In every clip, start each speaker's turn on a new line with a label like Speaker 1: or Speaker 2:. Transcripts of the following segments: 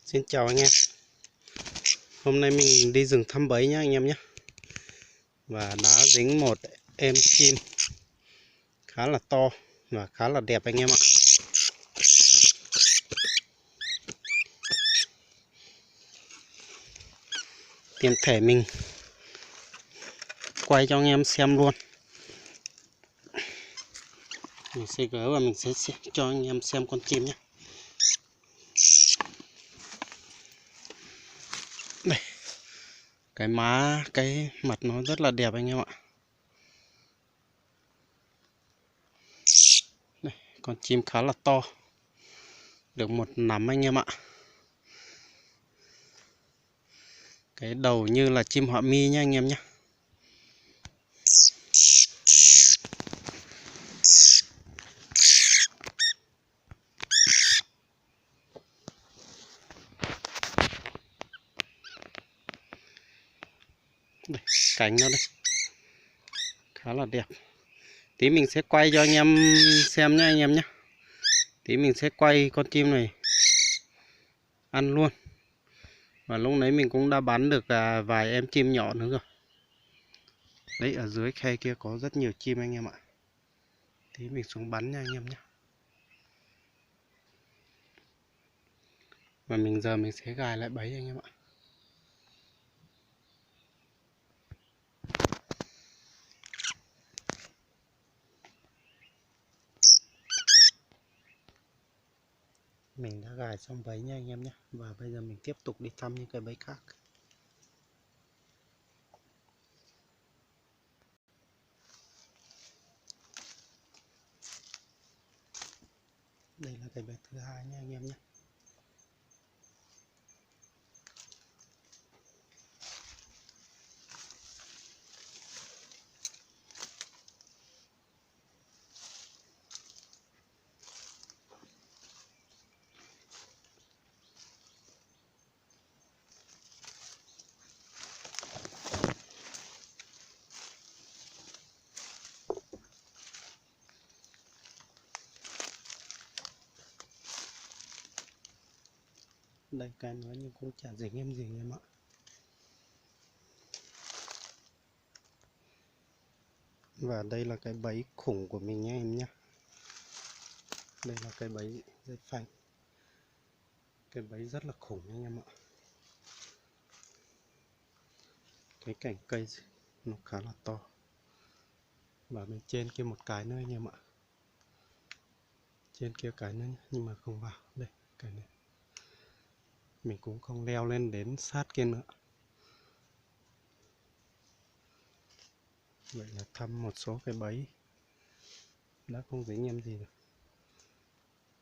Speaker 1: Xin chào anh em. Hôm nay mình đi rừng thăm bẫy nhá anh em nhé. Và đã dính một em chim khá là to và khá là đẹp anh em ạ. Tiện thể mình quay cho anh em xem luôn. Mình sẽ gỡ và mình sẽ cho anh em xem con chim nhé. Đây, cái mặt nó rất là đẹp anh em ạ. Đây, con chim khá là to, được một nắm anh em ạ. Cái đầu như là chim họa mi nhá anh em nhé. Đây, cánh nó đây khá là đẹp. Tí mình sẽ quay cho anh em xem nhé anh em nhé. Tí mình sẽ quay con chim này ăn luôn. Và lúc nãy mình cũng đã bắn được vài em chim nhỏ nữa rồi. Đấy, ở dưới khe kia có rất nhiều chim anh em ạ. Tí mình xuống bắn nha anh em nhé. Và giờ mình sẽ gài lại bẫy anh em ạ. Mình đã gài xong bẫy nha anh em nhé. Và bây giờ mình tiếp tục đi thăm những cái bẫy khác. Đây là cái bẫy thứ hai nha anh em nhé. Đây cái nói nhưng cũng chả dính em gì em ạ. Và đây là cái bẫy khủng của mình nha em nhé. Đây là cái bẫy dây phanh. Cái bẫy rất là khủng anh em ạ. Cái cành cây nó khá là to. Và bên trên kia một cái nữa anh em ạ. Trên kia cái nữa nhưng mà không vào. Đây cái này mình cũng không leo lên đến sát kia nữa. Vậy là thăm một số cái bẫy đã không dính em gì rồi.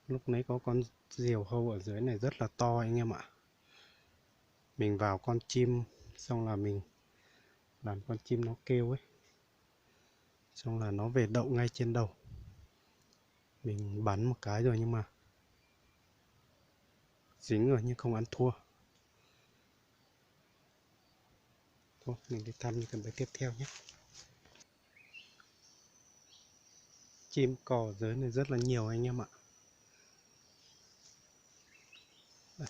Speaker 1: Lúc nãy có con diều hâu ở dưới này rất là to anh em ạ. Mình vào con chim xong là mình làm con chim nó kêu ấy, xong là nó về đậu ngay trên đầu. Mình bắn một cái rồi nhưng mà dính rồi nhưng không ăn thua. Thôi mình đi thăm những cái bẫy tiếp theo nhé. Chim cò ở dưới này rất là nhiều anh em ạ. Đây.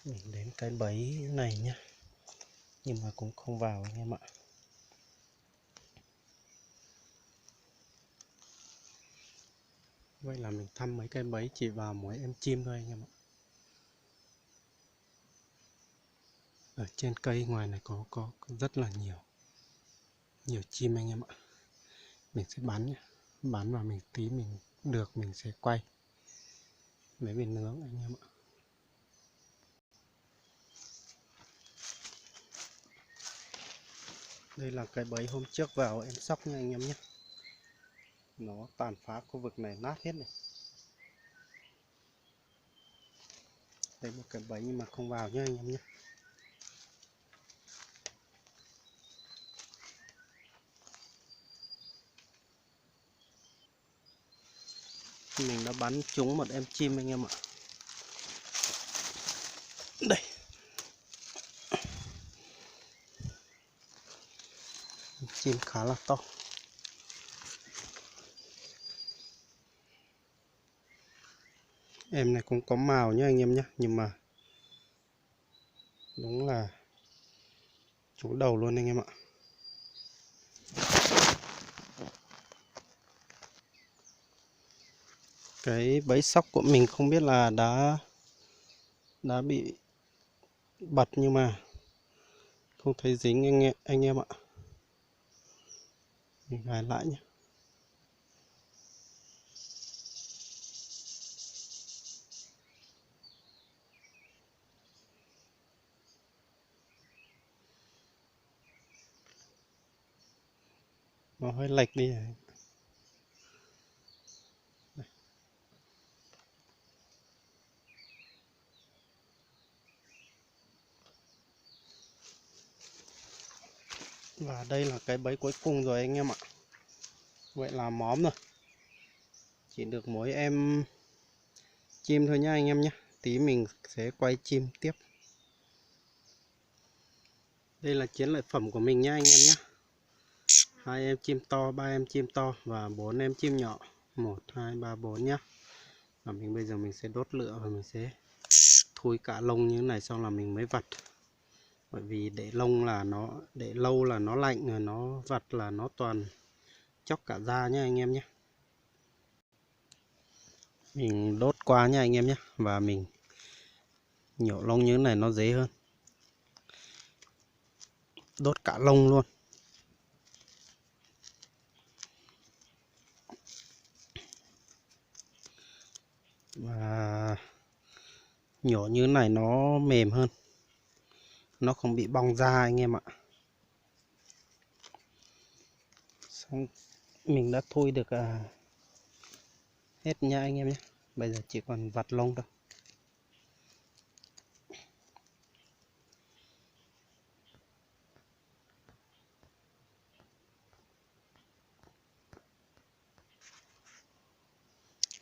Speaker 1: Mình đến cái bẫy này nhé, nhưng mà cũng không vào anh em ạ. Vậy là mình thăm mấy cái bẫy chỉ vào mỗi em chim thôi anh em ạ. Ở trên cây ngoài này có rất là nhiều chim anh em ạ. Mình sẽ bắn nhé. Bắn vào mình tí mình được mình sẽ quay lấy về nướng anh em ạ. Đây là cái bẫy hôm trước vào em sóc nha anh em nhé. Nó tàn phá khu vực này nát hết này. Đây một cái bẫy nhưng mà không vào nhá anh em nhé. Mình đã bắn trúng một em chim anh em ạ. Đây. Chim khá là to. Em này cũng có màu nhá anh em nhé, nhưng mà đúng là trúng đầu luôn anh em ạ. Cái bẫy sóc của mình không biết là đã bị bật, nhưng mà không thấy dính anh em ạ. Mình gài lại nhé. Nó hơi lệch đi này. Và đây là cái bẫy cuối cùng rồi anh em ạ. Vậy là móm rồi. Chỉ được mỗi em chim thôi nhá anh em nhé. Tí mình sẽ quay chim tiếp. Đây là chiến lợi phẩm của mình nhá anh em nhé. 2 em chim to, 3 em chim to và 4 em chim nhỏ. 1, 2, 3, 4 nhá. Và bây giờ mình sẽ đốt lửa và mình sẽ thui cả lông như thế này, xong là mình mới vặt. Bởi vì để lông là để lâu là nó lạnh rồi, nó vặt là nó toàn chóc cả da nhá anh em nhé. Mình đốt qua nha anh em nhé. Và mình nhổ lông như thế này nó dễ hơn. Đốt cả lông luôn. Và nhổ như thế này nó mềm hơn, nó không bị bong da anh em ạ. Xong mình đã thui được hết nha anh em nhé. Bây giờ chỉ còn vặt lông thôi.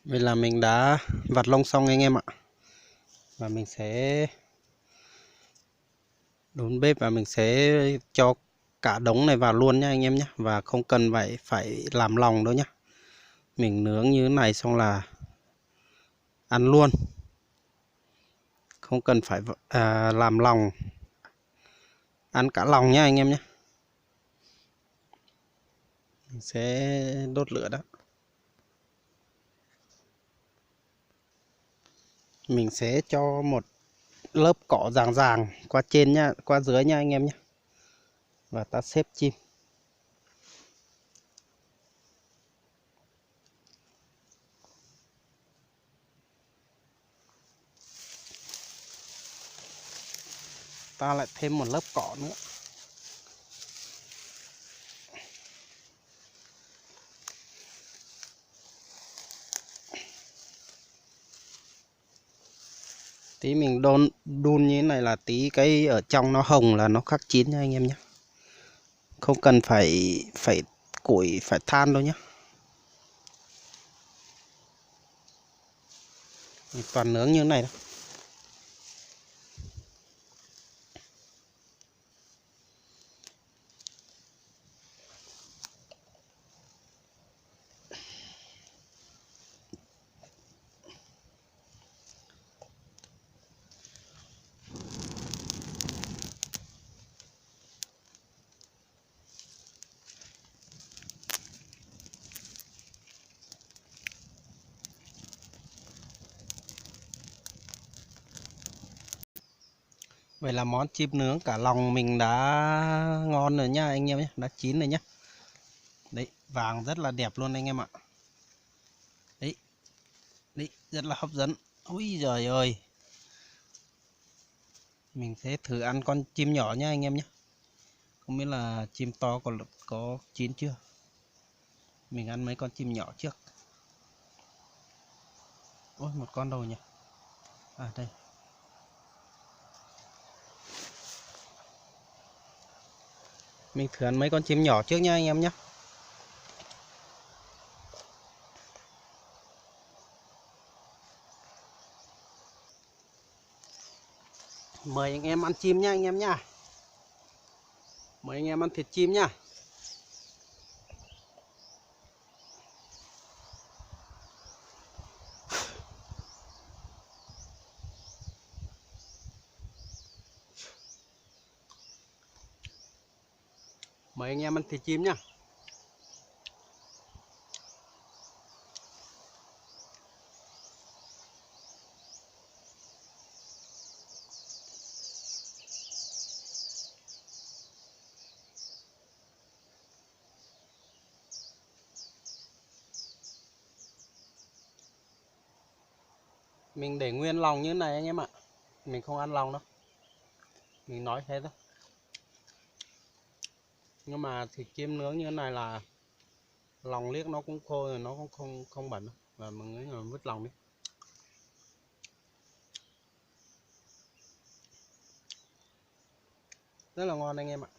Speaker 1: Vậy là mình đã vặt lông xong anh em ạ. Và mình sẽ đốn bếp và mình sẽ cho cả đống này vào luôn nha anh em nhé. Và không cần phải làm lòng đâu nhé. Mình nướng như thế này xong là ăn luôn. Không cần phải làm lòng. Ăn cả lòng nha anh em nhé. Mình sẽ đốt lửa đó. Mình sẽ cho một lớp cỏ ràng ràng qua trên nha, qua dưới nha anh em nhé. Và ta xếp chim. Ta lại thêm một lớp cỏ nữa. Tí mình đun như thế này là tí cái ở trong nó hồng là nó khắc chín nha anh em nhé. Không cần phải củi, phải than đâu nhé. Mình toàn nướng như thế này thôi. Vậy là món chim nướng cả lòng mình đã ngon rồi nhá anh em nhé, đã chín rồi nhá. Đấy, vàng rất là đẹp luôn anh em ạ. Đấy, đấy rất là hấp dẫn. Ui giời ơi. Mình sẽ thử ăn con chim nhỏ nhá anh em nhé. Không biết là chim to có chín chưa. Mình ăn mấy con chim nhỏ trước. Ôi một con đâu nhỉ. À đây. Mình thử ăn mấy con chim nhỏ trước nha anh em nhé. Mời anh em ăn chim nha anh em nha. Mời anh em ăn thịt chim nha. Mời anh em ăn thịt chim nhá. Mình để nguyên lòng như thế này anh em ạ. Mình không ăn lòng đâu. Mình nói thế thôi. Nhưng mà thịt chim nướng như thế này là lòng liếc nó cũng khô rồi, nó cũng không bẩn đâu. Và mình nghĩ là vứt lòng đi. Rất là ngon anh em ạ.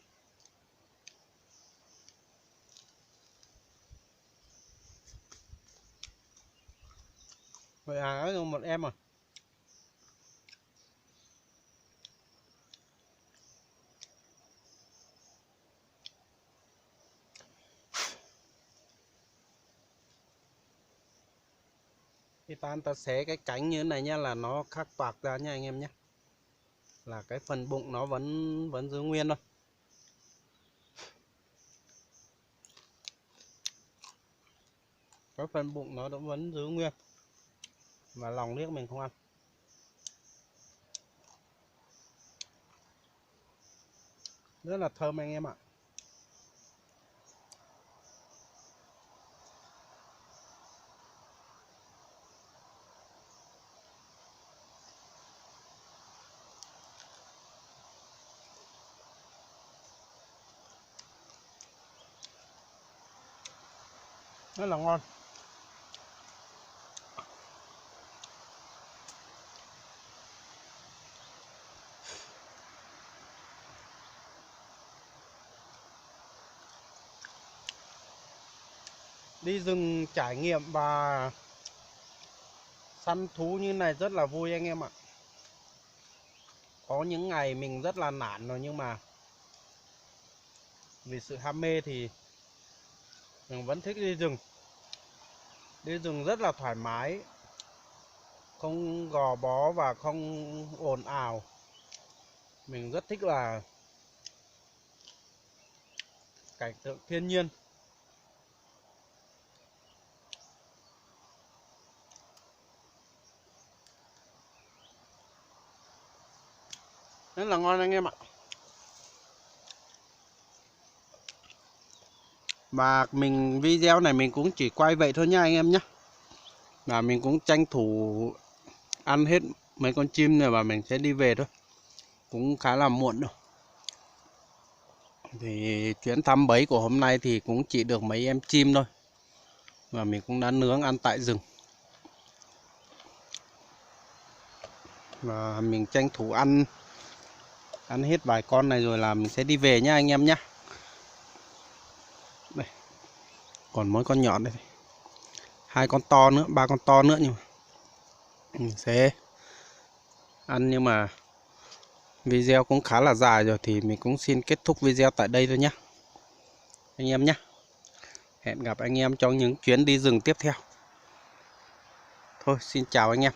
Speaker 1: Vậy nói một em rồi. Thì ta xé cái cánh như thế này nha, là nó khắc toạc ra nha anh em nhé. Là cái phần bụng nó vẫn giữ nguyên thôi. Cái phần bụng nó vẫn giữ nguyên. Và lòng liếc mình không ăn. Rất là thơm anh em ạ. Rất là ngon. Đi rừng trải nghiệm và săn thú như này rất là vui anh em ạ. Có những ngày mình rất là nản rồi, nhưng mà vì sự ham mê thì mình vẫn thích đi rừng. Đi rừng rất là thoải mái, không gò bó và không ồn ào. Mình rất thích là cảnh tượng thiên nhiên. Rất là ngon anh em ạ. Và video này mình cũng chỉ quay vậy thôi nha anh em nhé. Và mình cũng tranh thủ ăn hết mấy con chim rồi và mình sẽ đi về thôi. Cũng khá là muộn rồi. Thì chuyến thăm bẫy của hôm nay thì cũng chỉ được mấy em chim thôi. Và mình cũng đã nướng ăn tại rừng. Và mình tranh thủ ăn hết vài con này rồi là mình sẽ đi về nhá anh em nhé. Đây. Còn mỗi con nhỏ đây. 2 con to nữa, 3 con to nữa, nhưng mà mình sẽ ăn. Nhưng mà video cũng khá là dài rồi thì mình cũng xin kết thúc video tại đây thôi nhé anh em nhé. Hẹn gặp anh em trong những chuyến đi rừng tiếp theo. Thôi xin chào anh em.